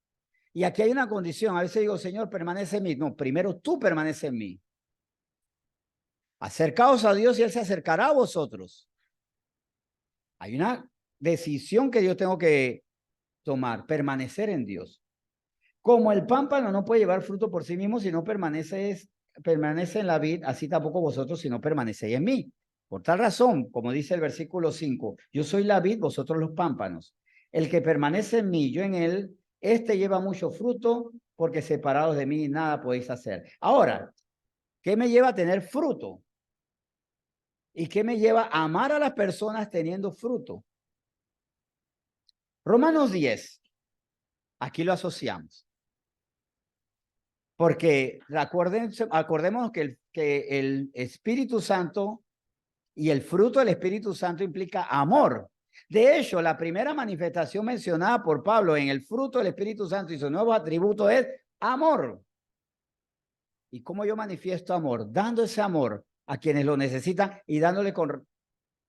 Y aquí hay una condición. A veces digo, Señor, permanece en mí. No, primero tú permaneces en mí. Acercaos a Dios y Él se acercará a vosotros. Hay una decisión que yo tengo que tomar, permanecer en Dios. Como el pámpano no puede llevar fruto por sí mismo si no permanece en la vid, así tampoco vosotros si no permanecéis en mí. Por tal razón, como dice el versículo 5, yo soy la vid, vosotros los pámpanos. El que permanece en mí, yo en él, este lleva mucho fruto, porque separados de mí nada podéis hacer. Ahora, ¿qué me lleva a tener fruto? ¿Y qué me lleva a amar a las personas teniendo fruto? Romanos 10, aquí lo asociamos. Porque acordémonos que el Espíritu Santo y el fruto del Espíritu Santo implica amor. De hecho, la primera manifestación mencionada por Pablo en el fruto del Espíritu Santo y su nuevo atributo es amor. ¿Y cómo yo manifiesto amor? Dando ese amor a quienes lo necesitan y dándole con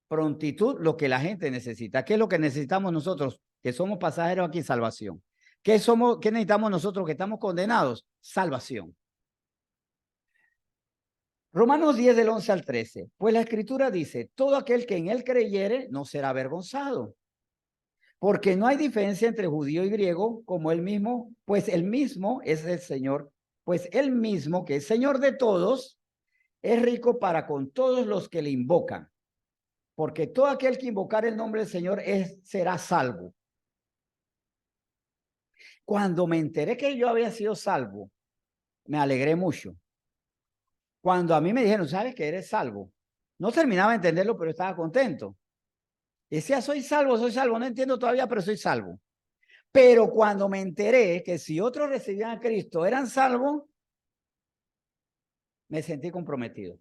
prontitud lo que la gente necesita. ¿Qué es lo que necesitamos nosotros? Que somos pasajeros aquí, salvación. ¿Qué necesitamos nosotros que estamos condenados? Salvación. Romanos 10 del 11 al 13. Pues la escritura dice, todo aquel que en él creyere no será avergonzado. Porque no hay diferencia entre judío y griego, como él mismo, pues él mismo es el Señor, pues él mismo, que es Señor de todos, es rico para con todos los que le invocan. Porque todo aquel que invocar el nombre del Señor será salvo. Cuando me enteré que yo había sido salvo, me alegré mucho. Cuando a mí me dijeron, ¿sabes que eres salvo? No terminaba de entenderlo, pero estaba contento. Decía, soy salvo, no entiendo todavía, pero soy salvo. Pero cuando me enteré que si otros recibían a Cristo eran salvos, me sentí comprometido.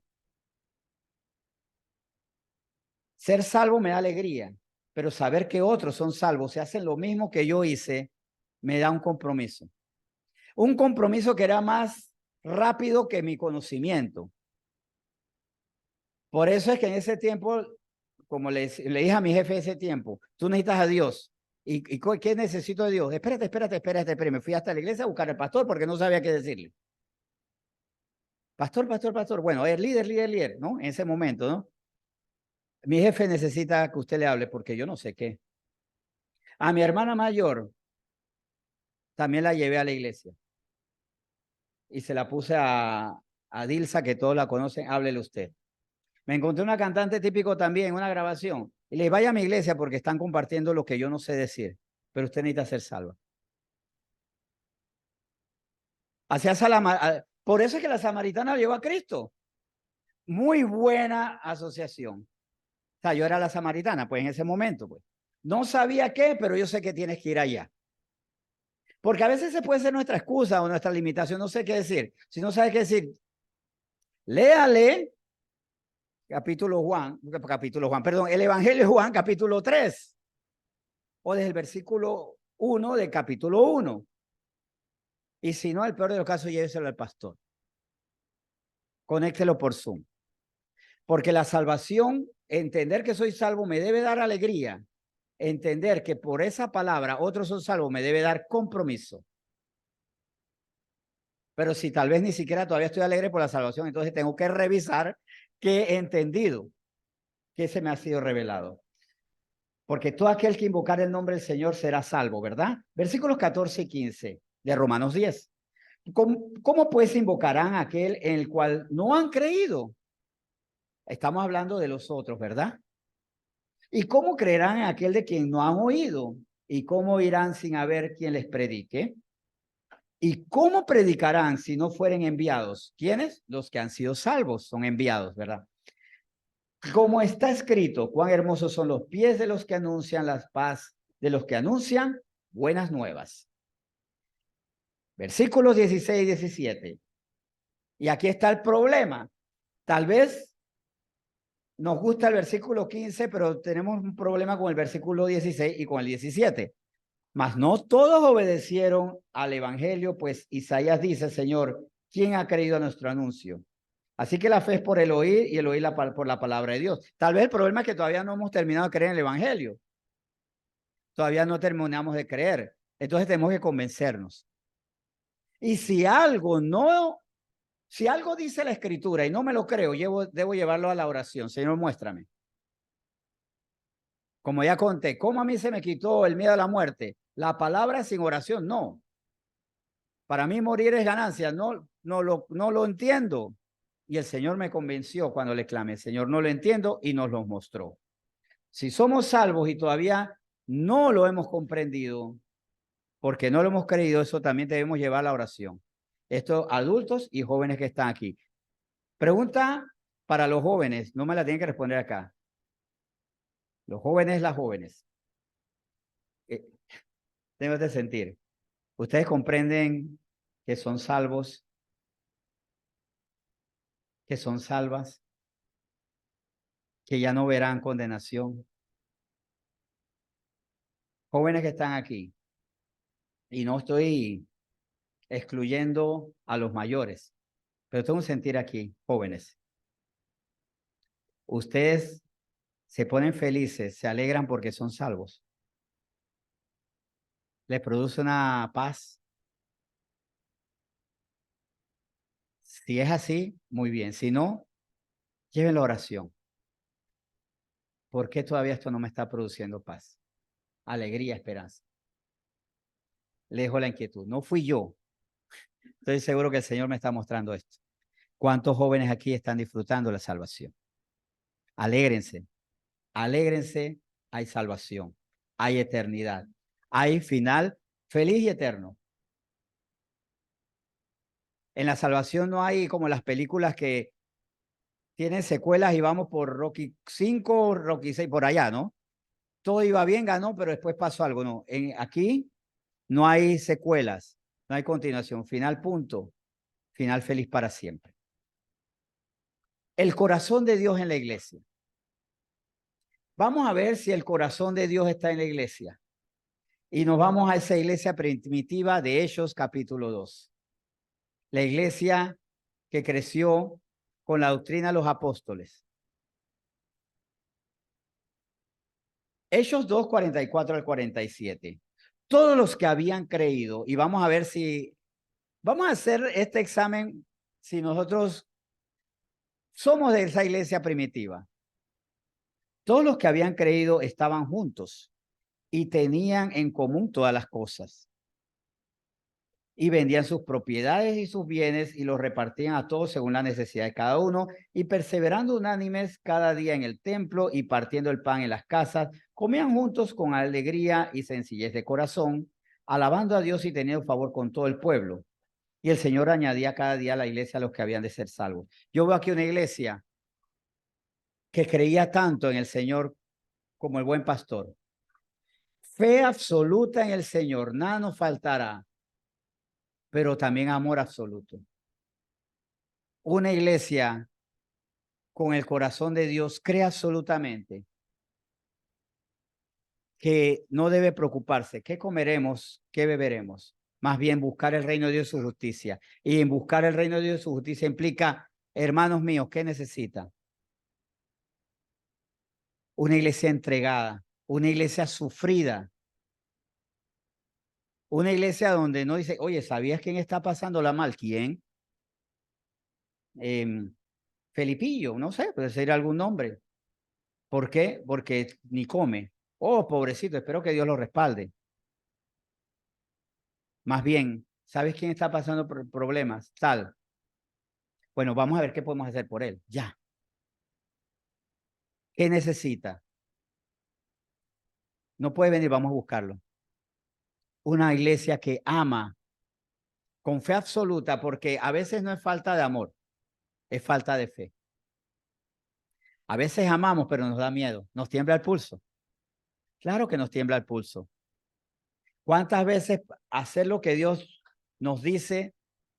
Ser salvo me da alegría, pero saber que otros son salvos, se hacen lo mismo que yo hice, me da un compromiso. Un compromiso que era más rápido que mi conocimiento. Por eso es que en ese tiempo, como le dije a mi jefe ese tiempo, tú necesitas a Dios. ¿Y qué necesito de Dios? Espérate. Me fui hasta la iglesia a buscar al pastor porque no sabía qué decirle. Pastor. Bueno, es líder, ¿no? En ese momento, ¿no? Mi jefe necesita que usted le hable porque yo no sé qué. A mi hermana mayor también la llevé a la iglesia y se la puse a Dilsa, que todos la conocen, háblele usted. Me encontré una cantante típico también, una grabación, y le vaya a mi iglesia porque están compartiendo lo que yo no sé decir, pero usted necesita ser salva. Por eso es que la samaritana llevó a Cristo. Muy buena asociación. O sea, yo era la samaritana, pues en ese momento, pues. No sabía qué, pero yo sé que tienes que ir allá. Porque a veces se puede ser nuestra excusa o nuestra limitación, no sé qué decir. Si no sabes qué decir, léale el Evangelio de Juan, capítulo 3, o desde el versículo 1 del capítulo 1. Y si no, el peor de los casos, lléveselo al pastor. Conéctelo por Zoom. Porque la salvación, entender que soy salvo, me debe dar alegría. Entender que por esa palabra otros son salvos, me debe dar compromiso. Pero si tal vez ni siquiera todavía estoy alegre por la salvación, entonces tengo que revisar qué he entendido, qué se me ha sido revelado. Porque todo aquel que invocar el nombre del Señor será salvo, ¿verdad? Versículos 14 y 15 de Romanos 10. ¿Cómo pues invocarán a aquel en el cual no han creído? Estamos hablando de los otros, ¿verdad? ¿Y cómo creerán en aquel de quien no han oído? ¿Y cómo irán sin haber quien les predique? ¿Y cómo predicarán si no fueren enviados? ¿Quiénes? Los que han sido salvos son enviados, ¿verdad? Como está escrito, cuán hermosos son los pies de los que anuncian la paz, de los que anuncian buenas nuevas. Versículos 16 y 17. Y aquí está el problema. Tal vez nos gusta el versículo 15, pero tenemos un problema con el versículo 16 y con el 17. Mas no todos obedecieron al evangelio, pues Isaías dice, Señor, ¿quién ha creído a nuestro anuncio? Así que la fe es por el oír y el oír por la palabra de Dios. Tal vez el problema es que todavía no hemos terminado de creer en el evangelio. Todavía no terminamos de creer. Entonces tenemos que convencernos. Y si algo dice la escritura y no me lo creo, debo llevarlo a la oración. Señor, muéstrame. Como ya conté, ¿cómo a mí se me quitó el miedo a la muerte? La palabra sin oración, no. Para mí morir es ganancia, no lo entiendo. Y el Señor me convenció cuando le clamé, Señor, no lo entiendo, y nos lo mostró. Si somos salvos y todavía no lo hemos comprendido, porque no lo hemos creído, eso también debemos llevar a la oración. Estos adultos y jóvenes que están aquí. Pregunta para los jóvenes, no me la tienen que responder acá. Los jóvenes, las jóvenes. Tengo que sentir. ¿Ustedes comprenden que son salvos? ¿Que son salvas? ¿Que ya no verán condenación? Jóvenes que están aquí. Y no estoy excluyendo a los mayores, pero tengo un sentir aquí, jóvenes. Ustedes se ponen felices, se alegran porque son salvos. Les produce una paz. Si es así, muy bien. Si no, lleven la oración. ¿Por qué todavía esto no me está produciendo paz? Alegría, esperanza. Le dejo la inquietud. No fui yo. Estoy seguro que el Señor me está mostrando esto. ¿Cuántos jóvenes aquí están disfrutando la salvación? Alégrense, alégrense, hay salvación, hay eternidad, hay final feliz y eterno. En la salvación no hay como las películas que tienen secuelas y vamos por Rocky 5, Rocky 6, por allá, ¿no? Todo iba bien, ganó, pero después pasó algo, ¿no? Aquí no hay secuelas, no hay continuación, final punto, final feliz para siempre. El corazón de Dios en la iglesia. Vamos a ver si el corazón de Dios está en la iglesia. Y nos vamos a esa iglesia primitiva de Hechos capítulo 2. La iglesia que creció con la doctrina de los apóstoles. Hechos 2, 44 al 47. Todos los que habían creído, y vamos a ver si, vamos a hacer este examen si nosotros somos de esa iglesia primitiva. Todos los que habían creído estaban juntos y tenían en común todas las cosas. Y vendían sus propiedades y sus bienes y los repartían a todos según la necesidad de cada uno, y perseverando unánimes cada día en el templo y partiendo el pan en las casas, comían juntos con alegría y sencillez de corazón, alabando a Dios y teniendo favor con todo el pueblo. Y el Señor añadía cada día a la iglesia a los que habían de ser salvos. Yo veo aquí una iglesia que creía tanto en el Señor como el buen pastor. Fe absoluta en el Señor, nada nos faltará, pero también amor absoluto. Una iglesia con el corazón de Dios cree absolutamente que no debe preocuparse qué comeremos, qué beberemos. Más bien buscar el reino de Dios y su justicia. Y en buscar el reino de Dios y su justicia implica, hermanos míos, ¿qué necesitan? Una iglesia entregada, una iglesia sufrida, una iglesia donde no dice, oye, ¿sabías quién está pasándola mal? ¿Quién? Felipillo, no sé, puede ser algún nombre. ¿Por qué? Porque ni come. Oh, pobrecito, espero que Dios lo respalde. Más bien, ¿sabes quién está pasando por problemas? Tal. Bueno, vamos a ver qué podemos hacer por él. Ya. ¿Qué necesita? No puede venir, vamos a buscarlo. Una iglesia que ama con fe absoluta, porque a veces no es falta de amor, es falta de fe. A veces amamos, pero nos da miedo, nos tiembla el pulso. Claro que nos tiembla el pulso. ¿Cuántas veces hacer lo que Dios nos dice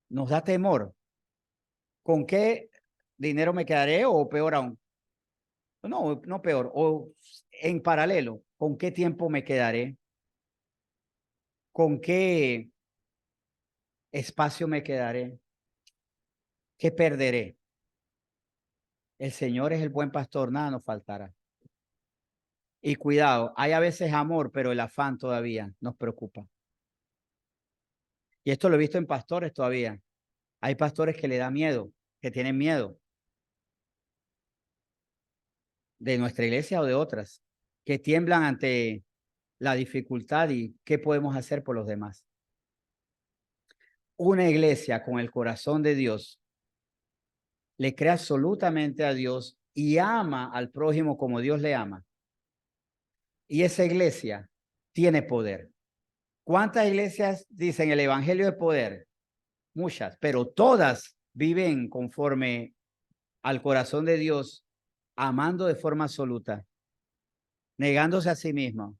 nos da temor? ¿Con qué dinero me quedaré o peor aún? No, no peor. O en paralelo, ¿con qué tiempo me quedaré? ¿Con qué espacio me quedaré? ¿Qué perderé? El Señor es el buen pastor, nada nos faltará. Y cuidado, hay a veces amor, pero el afán todavía nos preocupa. Y esto lo he visto en pastores todavía. Hay pastores que le da miedo, que tienen miedo de nuestra iglesia o de otras, que tiemblan ante la dificultad y qué podemos hacer por los demás. Una iglesia con el corazón de Dios le cree absolutamente a Dios y ama al prójimo como Dios le ama. Y esa iglesia tiene poder. ¿Cuántas iglesias dicen el evangelio de poder? Muchas, pero todas viven conforme al corazón de Dios, amando de forma absoluta, negándose a sí mismo,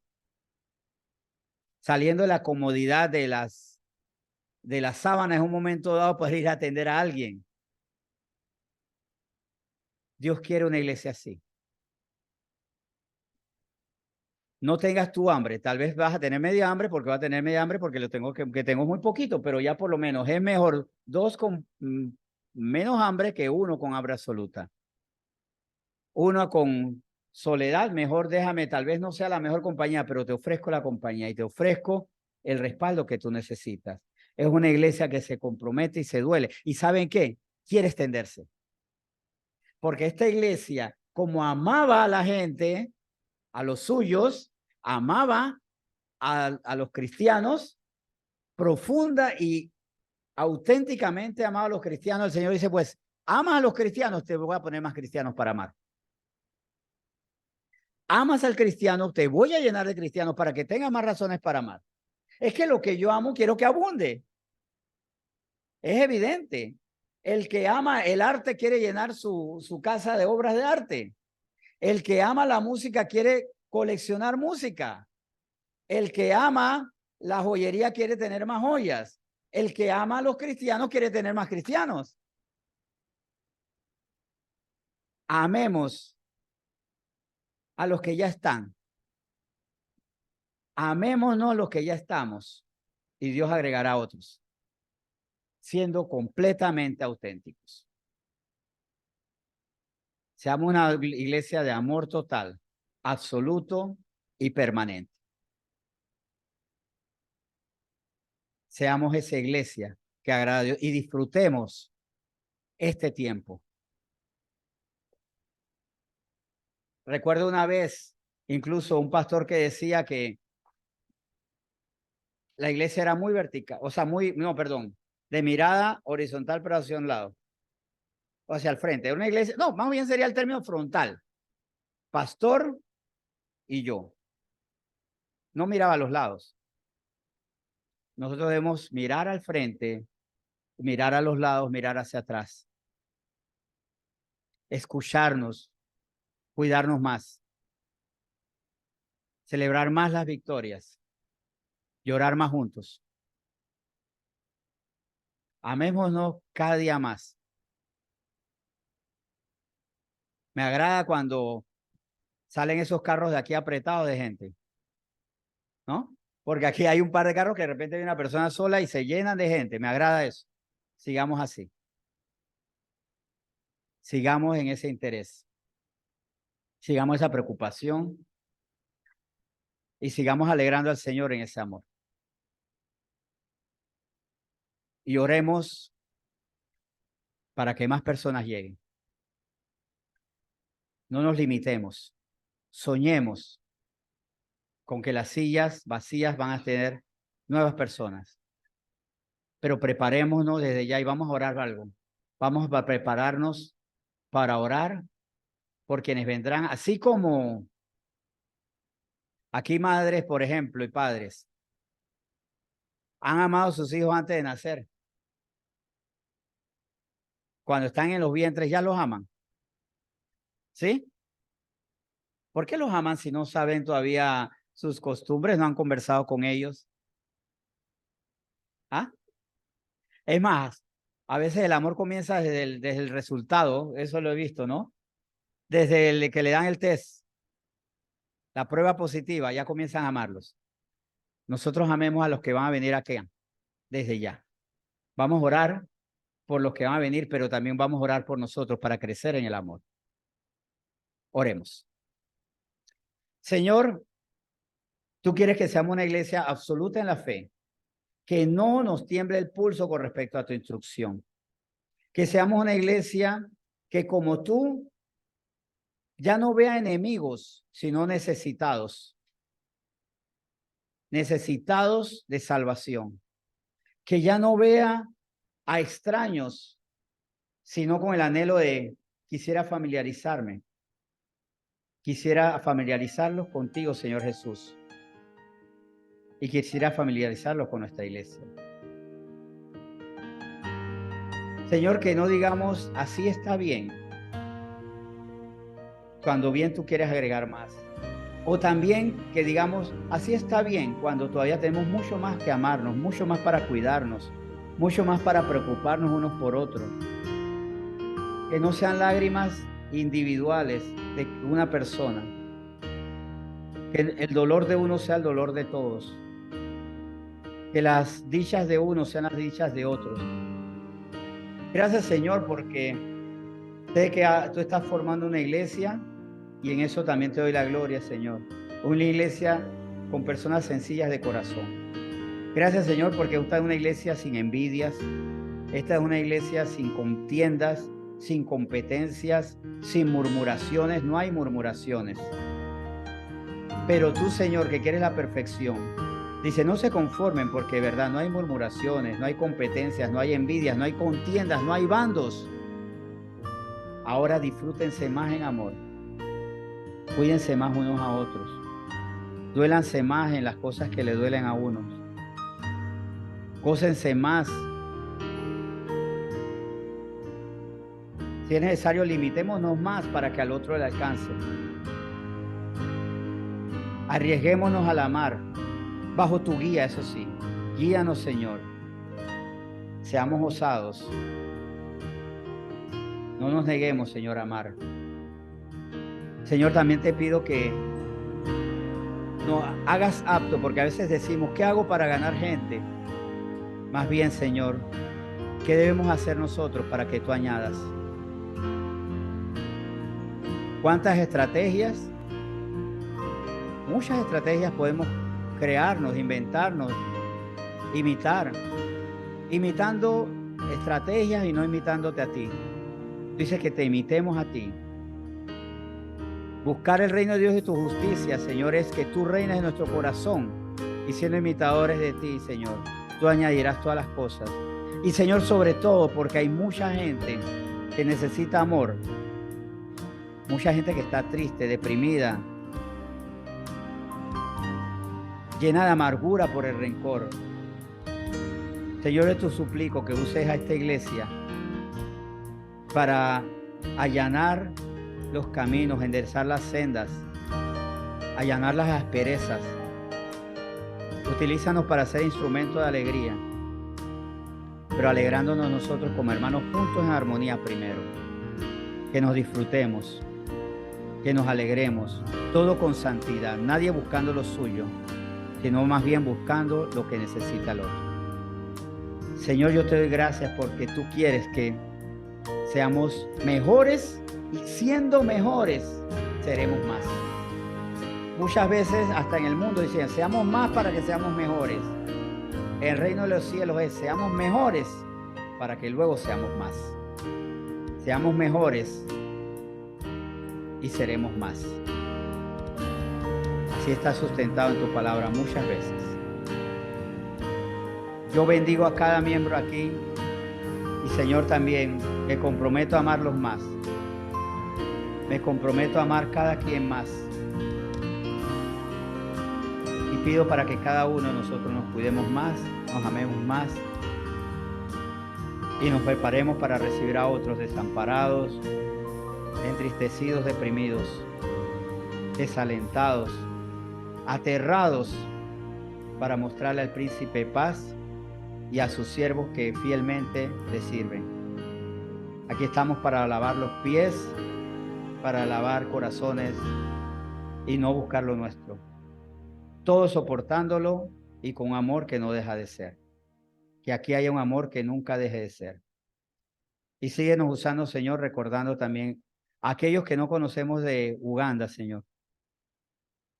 saliendo de la comodidad de las sábanas en un momento dado para ir a atender a alguien. Dios quiere una iglesia así. No tengas tu hambre, tal vez vas a tener media hambre porque vas a tener media hambre porque lo tengo que tengo muy poquito, pero ya por lo menos es mejor dos con menos hambre que uno con hambre absoluta. Uno con soledad, mejor déjame, tal vez no sea la mejor compañía, pero te ofrezco la compañía y te ofrezco el respaldo que tú necesitas. Es una iglesia que se compromete y se duele. ¿Y saben qué? quiere extenderse. Porque esta iglesia, como amaba a la gente, a los suyos, amaba a los cristianos, profunda y auténticamente amaba a los cristianos, el Señor dice, pues, amas a los cristianos, te voy a poner más cristianos para amar. Amas al cristiano, te voy a llenar de cristianos para que tengas más razones para amar. Es que lo que yo amo quiero que abunde. Es evidente. El que ama el arte quiere llenar su casa de obras de arte. El que ama la música quiere coleccionar música. El que ama la joyería quiere tener más joyas. El que ama a los cristianos quiere tener más cristianos. Amemos a los que ya están. Amémonos los que ya estamos y Dios agregará a otros, siendo completamente auténticos. Seamos una iglesia de amor total, absoluto y permanente. Seamos esa iglesia que agrada a Dios y disfrutemos este tiempo. Recuerdo una vez, incluso un pastor que decía que la iglesia era muy vertical, o sea, de mirada horizontal, pero hacia un lado, o hacia el frente. Era una iglesia, no, más bien sería el término frontal. Pastor y yo. No miraba a los lados. Nosotros debemos mirar al frente, mirar a los lados, mirar hacia atrás. Escucharnos, cuidarnos más. Celebrar más las victorias. Llorar más juntos. Amémonos cada día más. Me agrada cuando salen esos carros de aquí apretados de gente, ¿no? Porque aquí hay un par de carros que de repente viene una persona sola y se llenan de gente. Me agrada eso. Sigamos así. Sigamos en ese interés. Sigamos esa preocupación y sigamos alegrando al Señor en ese amor. Y oremos para que más personas lleguen. No nos limitemos. Soñemos con que las sillas vacías van a tener nuevas personas. Pero preparémonos desde ya y vamos a orar algo. Vamos a prepararnos para orar por quienes vendrán, así como aquí madres, por ejemplo, y padres, han amado a sus hijos antes de nacer. Cuando están en los vientres ya los aman. ¿Sí? ¿Por qué los aman si no saben todavía sus costumbres, no han conversado con ellos? ¿Ah? Es más, a veces el amor comienza desde el resultado, eso lo he visto, ¿no? Desde el que le dan el test, la prueba positiva, ya comienzan a amarlos. Nosotros amemos a los que van a venir aquí, desde ya. Vamos a orar por los que van a venir, pero también vamos a orar por nosotros para crecer en el amor. Oremos. Señor, tú quieres que seamos una iglesia absoluta en la fe, que no nos tiemble el pulso con respecto a tu instrucción, que seamos una iglesia que como tú ya no vea enemigos, sino necesitados de salvación, que ya no vea a extraños, sino con el anhelo de quisiera familiarizarlos contigo, Señor Jesús, y quisiera familiarizarlos con nuestra iglesia. Señor, que no digamos así está bien, cuando bien tú quieres agregar más. O también que digamos así está bien, cuando todavía tenemos mucho más que amarnos, mucho más para cuidarnos, mucho más para preocuparnos unos por otros. Que no sean lágrimas individuales de una persona. Que el dolor de uno sea el dolor de todos. Que las dichas de uno sean las dichas de otros. Gracias, Señor, porque sé que tú estás formando una iglesia y en eso también te doy la gloria, Señor. Una iglesia con personas sencillas de corazón. Gracias, Señor, porque usted es una iglesia sin envidias, Esta es una iglesia sin contiendas, sin competencias, sin murmuraciones. No hay murmuraciones. Pero tú, Señor, que quieres la perfección, dice, no se conformen porque, verdad, no hay murmuraciones, no hay competencias, no hay envidias, no hay contiendas, no hay bandos. Ahora disfrútense más en amor. Cuídense más unos a otros. Duélanse más en las cosas que le duelen a unos. Gócense más. Si es necesario, limitémonos más para que al otro le alcance. Arriesguémonos al amar, bajo tu guía, eso sí. Guíanos, Señor. Seamos osados. No nos neguemos, Señor, a amar. Señor, también te pido que nos hagas apto, porque a veces decimos, ¿qué hago para ganar gente? Más bien, Señor, ¿qué debemos hacer nosotros para que tú añadas? ¿Cuántas estrategias? Muchas estrategias podemos crearnos, inventarnos, imitar. Imitando estrategias y no imitándote a ti. Dice que te imitemos a ti. Buscar el reino de Dios y tu justicia, Señor, es que tú reines en nuestro corazón y siendo imitadores de ti, Señor, tú añadirás todas las cosas. Y, Señor, sobre todo, porque hay mucha gente que necesita amor, mucha gente que está triste, deprimida, llena de amargura por el rencor. Señor, yo te suplico que uses a esta iglesia para allanar los caminos, enderezar las sendas, allanar las asperezas. Utilízanos para ser instrumento de alegría, pero alegrándonos nosotros como hermanos juntos en armonía primero. Que nos disfrutemos, que nos alegremos, todo con santidad, nadie buscando lo suyo, sino más bien buscando lo que necesita el otro. Señor, yo te doy gracias porque tú quieres que seamos mejores y siendo mejores seremos más. Muchas veces hasta en el mundo dicen, seamos más para que seamos mejores. El reino de los cielos es, seamos mejores para que luego seamos más. Seamos mejores y seremos más. Así está sustentado en tu palabra muchas veces. Yo bendigo a cada miembro aquí y, Señor, también me comprometo a amarlos más. Me comprometo a amar cada quien más. Y pido para que cada uno de nosotros nos cuidemos más, nos amemos más y nos preparemos para recibir a otros desamparados, entristecidos, deprimidos, desalentados, aterrados, para mostrarle al príncipe paz y a sus siervos que fielmente le sirven. Aquí estamos para lavar los pies, para lavar corazones y no buscar lo nuestro. Todo soportándolo y con amor que no deja de ser. Que aquí haya un amor que nunca deje de ser. Y síguenos usando, Señor, recordando también a aquellos que no conocemos de Uganda, Señor.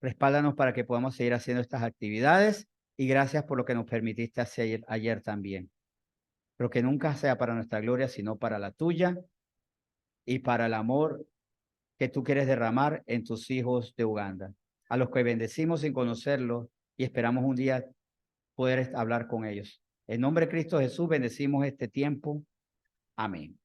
Respáldanos para que podamos seguir haciendo estas actividades y gracias por lo que nos permitiste hacer ayer también. Pero que nunca sea para nuestra gloria, sino para la tuya y para el amor que tú quieres derramar en tus hijos de Uganda, a los que bendecimos sin conocerlos y esperamos un día poder hablar con ellos. En nombre de Cristo Jesús bendecimos este tiempo. Amén.